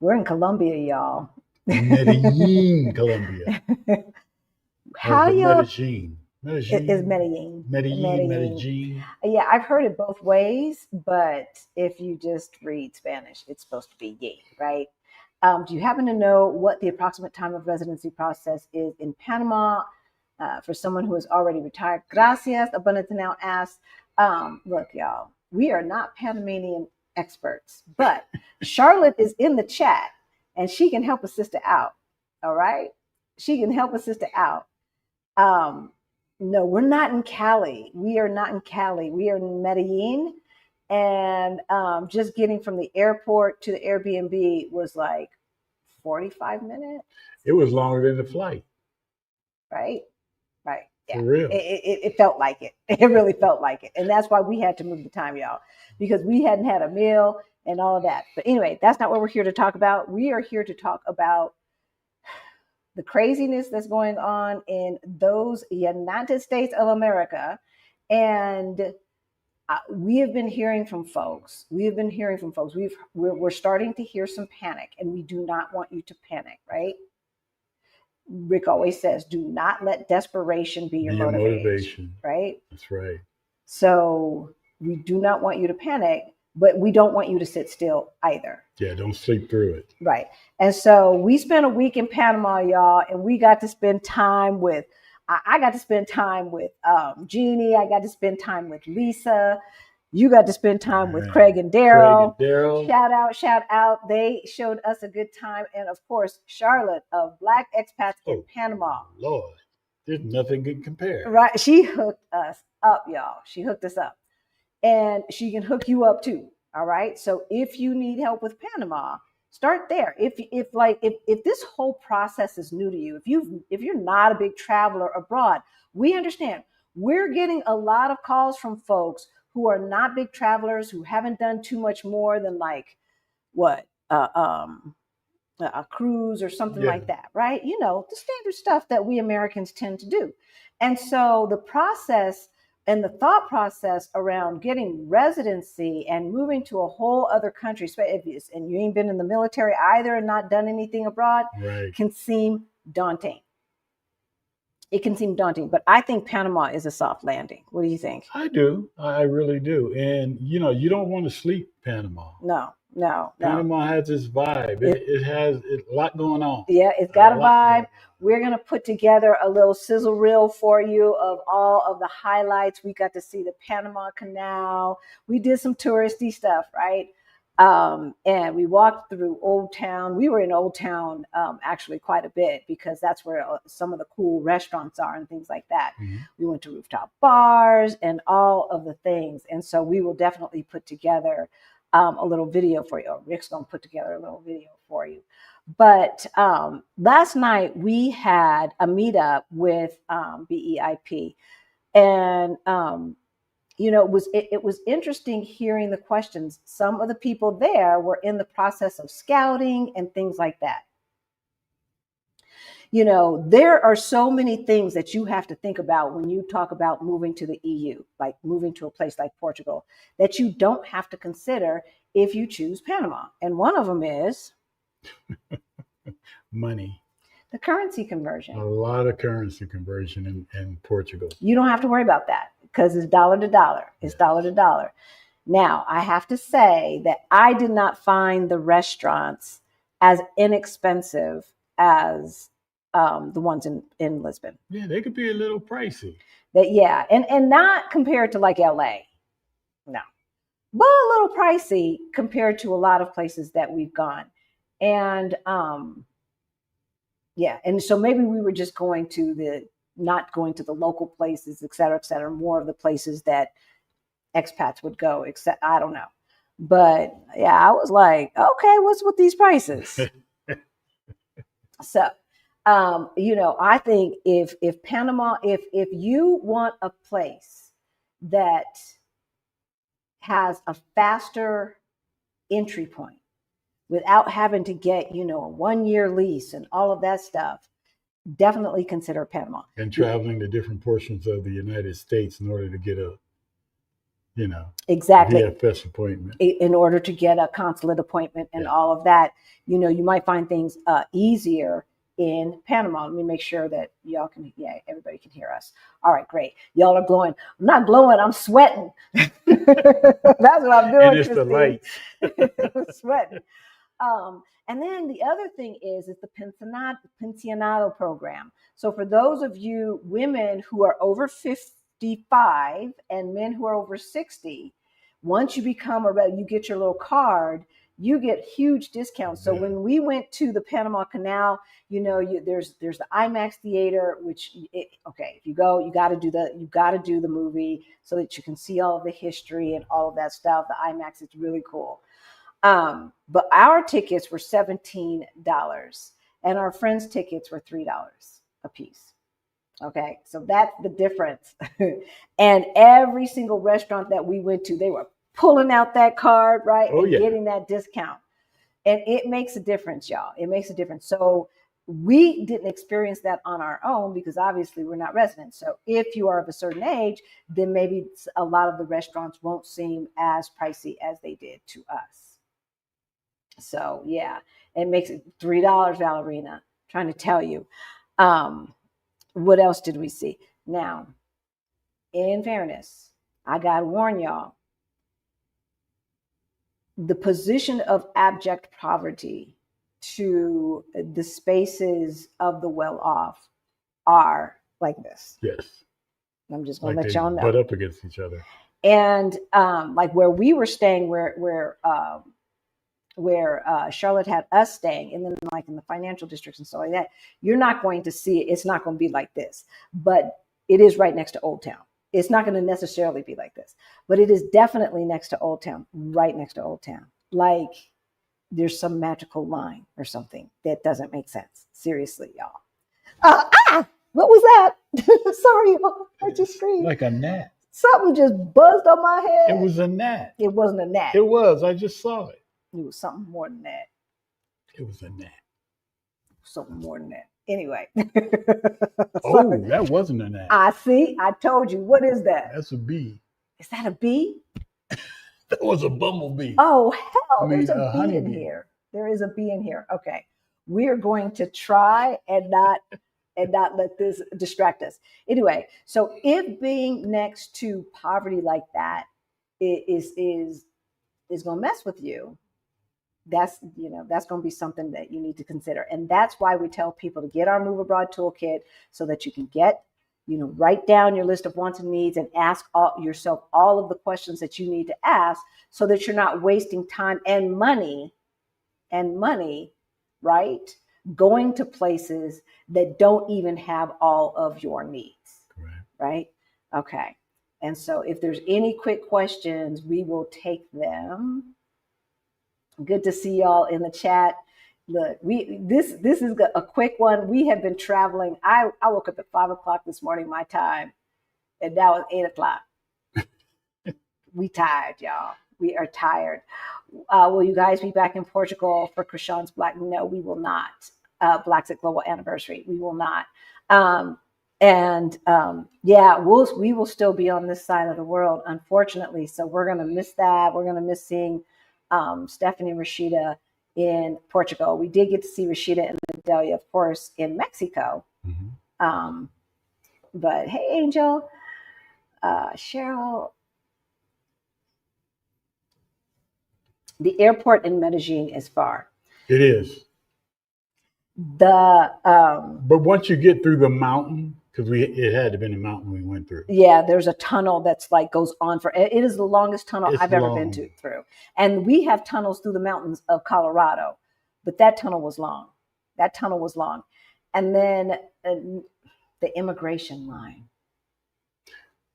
We're in Colombia, y'all. Medellin, Colombia. Or How is it y'all Medellin? is Medellin? Medellin. Medellin, Medellin. Medellin. Yeah, I've heard it both ways, but if you just read Spanish, it's supposed to be yay, right? Do you happen to know what the approximate time of residency process is in Panama for someone who is already retired? Gracias. Abundance now asks, look, y'all, we are not Panamanian experts, but Charlotte is in the chat and she can help a sister out. All right. She can help a sister out. Um, no, we're not in Cali. We are not in Cali. We are in Medellin. And just getting from the airport to the Airbnb was like 45 minutes. It was longer than the flight. Right? Right. For Yeah. real. It felt like it. It really felt like it. And that's why we had to move the time, y'all, because we hadn't had a meal and all of that. But anyway, that's not what we're here to talk about. We are here to talk about the craziness that's going on in those United States of America. And we have been hearing from folks. We're starting to hear some panic, and we do not want you to panic, right? Rick always says, do not let desperation be your motivation, right? That's right. So we do not want you to panic, but we don't want you to sit still either. Yeah, don't sleep through it. Right. And so we spent a week in Panama, y'all, and we got to spend time with, I got to spend time with Jeannie. I got to spend time with Lisa. You got to spend time with Craig and Daryl. Shout out. They showed us a good time. And of course, Charlotte of Black Expats in Panama. Lord, there's nothing can compare. Right. She hooked us up, y'all. She hooked us up. And she can hook you up too. All right. So if you need help with Panama, start there. If this whole process is new to you, if you're not a big traveler abroad, we understand. We're getting a lot of calls from folks who are not big travelers, who haven't done too much more than a cruise or something like that, right? You know, the standard stuff that we Americans tend to do. And so the process and the thought process around getting residency and moving to a whole other country, and you ain't been in the military either and not done anything abroad, can seem daunting. It can seem daunting, but I think Panama is a soft landing. What do you think? I do. I really do. And, you know, you don't want to sleep Panama. No. Panama has this vibe. It has a lot going on. Yeah, it's got a vibe. We're going to put together a little sizzle reel for you of all of the highlights. We got to see the Panama Canal. We did some touristy stuff, right? And we walked through Old Town. We were in Old Town actually quite a bit because that's where some of the cool restaurants are and things like that. Mm-hmm. We went to rooftop bars and all of the things. And so we will definitely put together a little video for you. Rick's going to put together a little video for you. But last night we had a meetup with BEIP. And you know, it was interesting hearing the questions. Some of the people there were in the process of scouting and things like that. You know, there are so many things that you have to think about when you talk about moving to the EU, like moving to a place like Portugal, that you don't have to consider if you choose Panama. And one of them is money. The currency conversion. A lot of currency conversion in Portugal. You don't have to worry about that because it's dollar to dollar. It's dollar to dollar. Now, I have to say that I did not find the restaurants as inexpensive as the ones in Lisbon. Yeah, they could be a little pricey. And not compared to like LA. No. But a little pricey compared to a lot of places that we've gone. And and so maybe we were just not going to the local places, et cetera, more of the places that expats would go, except I don't know. But yeah, I was like, okay, what's with these prices? So, you know, I think if Panama, if you want a place that has a faster entry point without having to get, you know, a 1-year lease and all of that stuff, definitely consider Panama. And traveling to different portions of the United States in order to get a Exactly. VFS appointment. In order to get a consulate appointment and all of that, you might find things easier in Panama. Let me make sure that y'all can, everybody can hear us. All right, great. Y'all are glowing. I'm not glowing, I'm sweating. That's what I'm doing, And it's Christine. the lights. Sweating. And then the other thing is the pensionado program. So for those of you women who are over 55 and men who are over 60, once you become you get your little card, you get huge discounts. So when we went to the Panama Canal, there's the IMAX theater, which if you go, you got to do the movie so that you can see all of the history and all of that stuff. The IMAX is really cool. But our tickets were $17 and our friends' tickets were $3 a piece. Okay, so that's the difference. And every single restaurant that we went to, they were pulling out that card, right? And getting that discount. And it makes a difference, y'all. It makes a difference. So we didn't experience that on our own because obviously we're not residents. So if you are of a certain age, then maybe a lot of the restaurants won't seem as pricey as they did to us. So yeah, it makes it $3, Valerina. Trying to tell you. What else did we see? Now, in fairness, I got to warn y'all, the position of abject poverty to the spaces of the well-off are like this. Yes. I'm just going to let y'all know. Butt up against each other. And like where we were staying, where Charlotte had us staying, and then like in the financial districts and stuff like that, you're not going to see it. It's not going to be like this, but it is right next to Old Town. It's not going to necessarily be like this, but it is definitely next to Old Town, right next to Old Town. Like there's some magical line or something that doesn't make sense. Seriously, y'all. What was that? Sorry, y'all. I just screamed. Like a gnat. Something just buzzed on my head. It was a gnat. It wasn't a gnat. It was. I just saw it. It was something more than that. It was a gnat. Something more than that. Anyway. Oh, that wasn't a gnat. I see. I told you. What is that? That's a bee. Is that a bee? That was a bumblebee. Oh, hell. There's a bee in bee. here. There is a bee in here. Okay. We are going to try and not let this distract us. Anyway, so if being next to poverty like that is going to mess with you, that's going to be something that you need to consider. And that's why we tell people to get our Move Abroad Toolkit so that you can get, write down your list of wants and needs and ask yourself all of the questions that you need to ask so that you're not wasting time and money, right? Going to places that don't even have all of your needs, right? Okay. And so if there's any quick questions, we will take them. Good to see y'all in the chat. Look, this is a quick one. We have been traveling. I woke up at 5:00 this morning, my time, and now it's 8:00. We tired, y'all. We are tired. Will you guys be back in Portugal for Krishan's Black? No, we will not. Blacks at Global Anniversary. We will not. We will still be on this side of the world, unfortunately. So we're going to miss that. We're going to miss seeing Stephanie and Rashida in Portugal. We did get to see Rashida and Delia, of course, in Mexico. Mm-hmm. But hey, Angel, Cheryl, the airport in Medellin is far. It is. But once you get through the mountain, because it had to have been a mountain we went through. Yeah, there's a tunnel that's like goes on for. It is the longest tunnel I've ever been through, and we have tunnels through the mountains of Colorado, but that tunnel was long. And then the immigration line.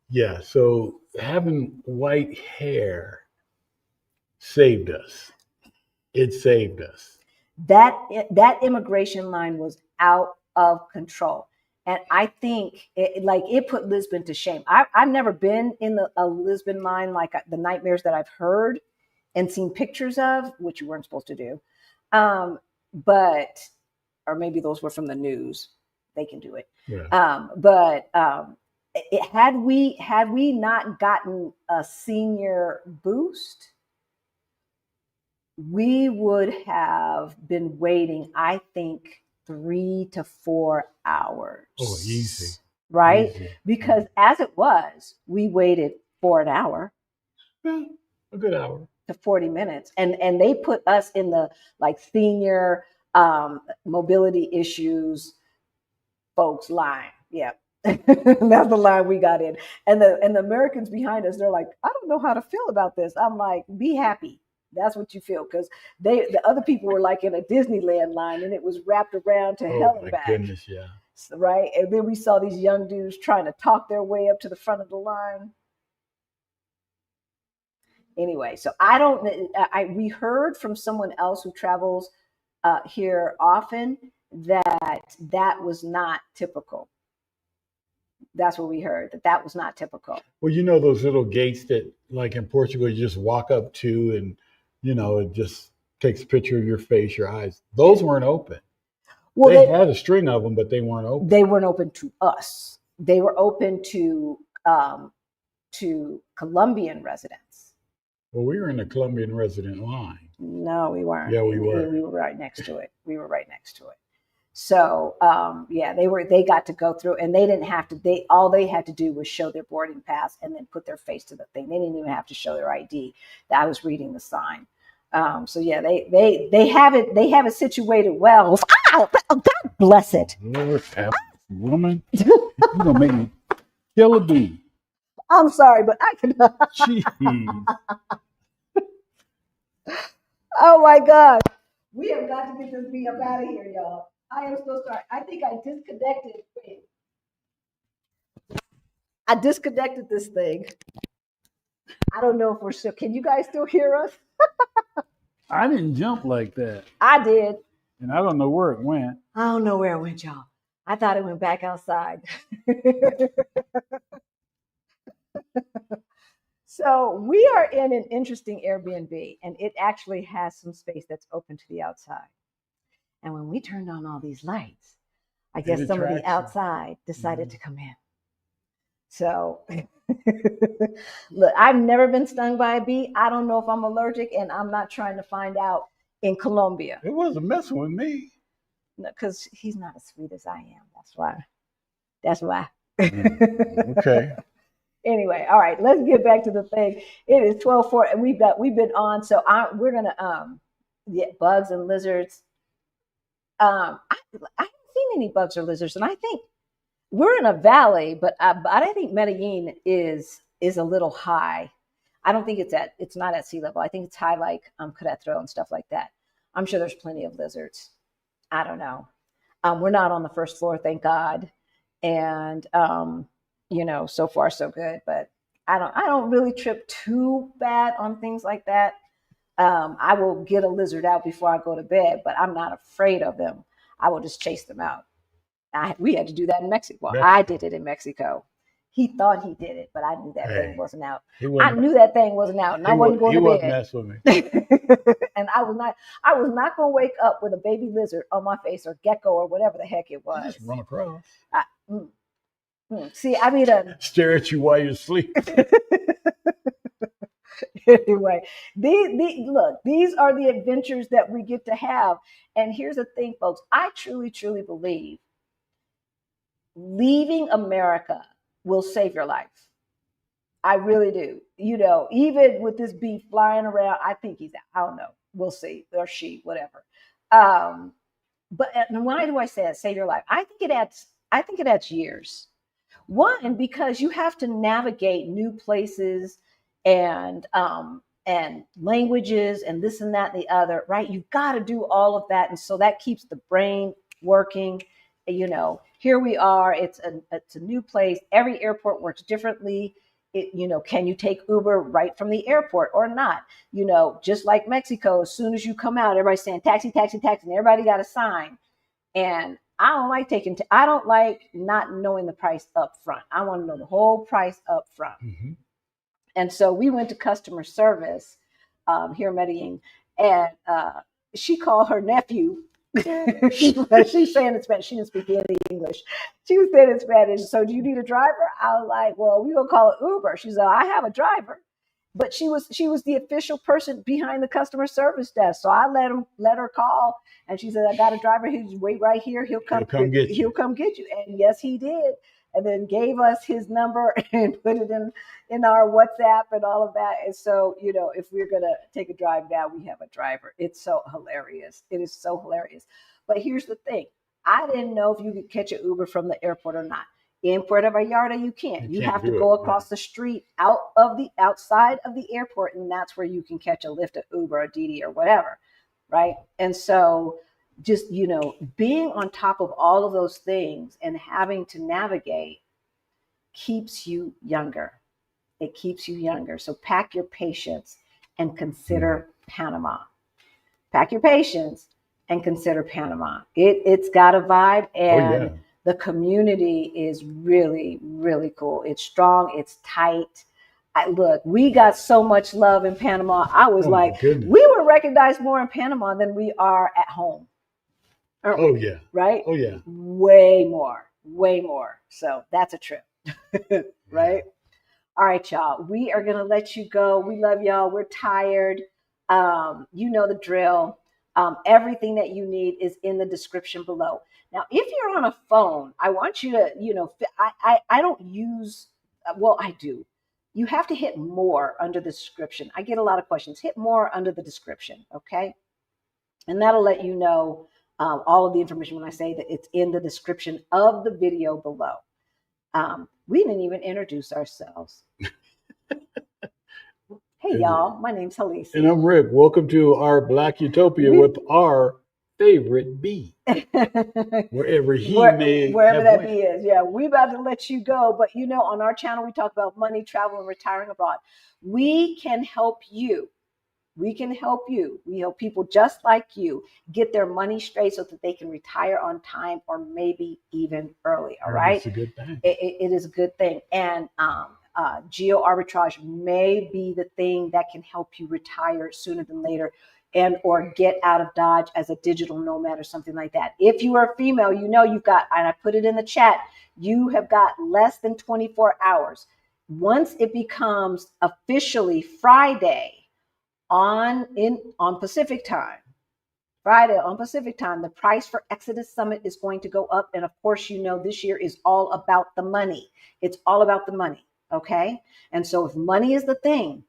Yeah, so having white hair saved us. It saved us. That immigration line was out of control. And I think it put Lisbon to shame. I've never been in a Lisbon line, like the nightmares that I've heard and seen pictures of, which you weren't supposed to do. Or maybe those were from the news. They can do it. Yeah. Had we not gotten a senior boost, we would have been waiting, I think, 3 to 4 hours. Oh, easy. Right? Easy. Because as it was, we waited for an hour. Yeah, a good hour to 40 minutes. And they put us in the like senior mobility issues folks line. Yeah. That's the line we got in. And the Americans behind us, they're like, I don't know how to feel about this. I'm like, be happy. That's what you feel, because the other people were like in a Disneyland line, and it was wrapped around to hell and back. Goodness, yeah. So, right. And then we saw these young dudes trying to talk their way up to the front of the line. Anyway, so we heard from someone else who travels here often that was not typical. That's what we heard, that was not typical. Well, you know those little gates that, like in Portugal, you just walk up to, and it just takes a picture of your face, your eyes. Those weren't open. Well, they had a string of them, but they weren't open. They weren't open to us. They were open to Colombian residents. Well, we were in the Colombian resident line. No, we weren't. Yeah, we were. We were right next to it. So they got to go through, and they didn't have to. All they had to do was show their boarding pass and then put their face to the thing. They didn't even have to show their ID. I was reading the sign. So yeah, they have it situated well. God bless it. Lord, woman, you gonna make me kill a bee. I'm sorry, but I can. Jeez. Oh my God. We have got to get this bee up out of here, y'all. I am so sorry. I think I disconnected. I disconnected this thing. I don't know if we're still. Can you guys still hear us? I didn't jump like that. I did. And I don't know where it went. I don't know where it went, y'all. I thought it went back outside. So we are in an interesting Airbnb, and it actually has some space that's open to the outside. And when we turned on all these lights, I guess some of the outside decided to come in. So look, I've never been stung by a bee. I don't know if I'm allergic, and I'm not trying to find out in Colombia. It wasn't messing with me. No, because he's not as sweet as I am. That's why. Okay. Anyway, all right, let's get back to the thing. It is 12:04, and we've been on. So we're gonna get bugs and lizards. I haven't seen any bugs or lizards, and I think we're in a valley, but I think Medellin is a little high. I don't think it's not at sea level. I think it's high, like Querétaro and stuff like that. I'm sure there's plenty of lizards. I don't know. We're not on the first floor, thank God, and so far so good. But I don't really trip too bad on things like that. I will get a lizard out before I go to bed, but I'm not afraid of them. I will just chase them out. We had to do that in Mexico. Well, I did it in Mexico. He thought he did it, but I knew that thing wasn't out. I knew that thing wasn't out, and I wasn't going to bed. He wasn't messing with me. And I was not going to wake up with a baby lizard on my face, or gecko, or whatever the heck it was. Just run across. See, I mean, stare at you while you sleep. Anyway, these are the adventures that we get to have. And here's the thing, folks. I truly, truly believe leaving America will save your life. I really do. Even with this bee flying around, I think he's out. I don't know. We'll see. Or she, whatever. But why do I say that? Save your life. I think it adds years. One, because you have to navigate new places and languages and this and that and the other, right? You've got to do all of that. And so that keeps the brain working. Here we are. It's a new place. Every airport works differently. Can you take Uber right from the airport or not? Just like Mexico, as soon as you come out, everybody's saying taxi, taxi, taxi, and everybody got a sign. And I don't like not knowing the price up front. I want to know the whole price up front. Mm-hmm. And so we went to customer service here in Medellin, and she called her nephew She's saying in Spanish. She didn't speak any English. She was saying in Spanish. So do you need a driver? I was like, well, we're gonna call it Uber. She's like, I have a driver. But she was the official person behind the customer service desk. So I let her call, and she said, I got a driver. He's wait right here. He'll come get you. He'll come get you. And yes, he did. And then gave us his number and put it in our WhatsApp and all of that. And so, if we're gonna take a drive now, we have a driver. It's so hilarious. It is so hilarious. But here's the thing. I didn't know if you could catch an Uber from the airport or not. In Puerto Vallarta, you can't. You have to go across the street outside of the airport, and that's where you can catch a Lyft, a Uber, a Didi, or whatever, right? And so, just being on top of all of those things and having to navigate keeps you younger. It keeps you younger. So pack your patience and consider Panama. Pack your patience and consider Panama. It's got a vibe, and the community is really, really cool. It's strong. It's tight. Look, we got so much love in Panama. I was we were recognized more in Panama than we are at home. Yeah. Right? Oh, yeah. Way more. So that's a trip. Right? All right, y'all. We are going to let you go. We love y'all. We're tired. You know the drill. Everything that you need is in the description below. Now, if you're on a phone, I want you to, I don't use, well, I do. You have to hit more under the description. I get a lot of questions. Hit more under the description, okay? And that'll let you know all of the information when I say that it's in the description of the video below. We didn't even introduce ourselves. Hey, y'all. My name's Halisi. And I'm Rick. Welcome to our Black Utopia with our favorite bee. Wherever that bee is. Yeah, we're about to let you go. But, on our channel, we talk about money, travel, and retiring abroad. We can help you. We can help you. We help people just like you get their money straight so that they can retire on time or maybe even early. All right. It's a good thing. It is a good thing. And geo arbitrage may be the thing that can help you retire sooner than later and or get out of Dodge as a digital nomad or something like that. If you are a female, you've got, and I put it in the chat, you have got less than 24 hours. Once it becomes officially Friday, on Pacific time, Friday on Pacific time, the price for Exodus Summit is going to go up. And of course, this year is all about the money. It's all about the money. Okay. And so if money is the thing,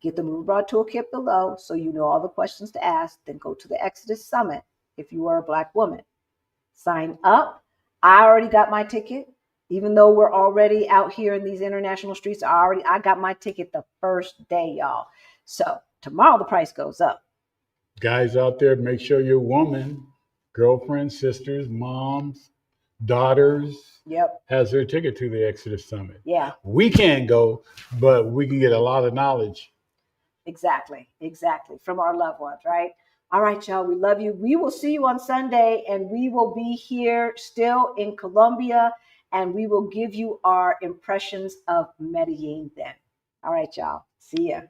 get the Move Abroad Toolkit below so you know all the questions to ask. Then go to the Exodus Summit if you are a Black woman. Sign up. I already got my ticket. Even though we're already out here in these international streets, I got my ticket the first day, y'all. So tomorrow the price goes up. Guys out there, make sure your woman, girlfriends, sisters, moms, daughters, has her ticket to the Exodus Summit. Yeah. We can't go, but we can get a lot of knowledge. Exactly. From our loved ones, right? All right, y'all. We love you. We will see you on Sunday, and we will be here still in Colombia. And we will give you our impressions of Medellin then. All right, y'all. See ya.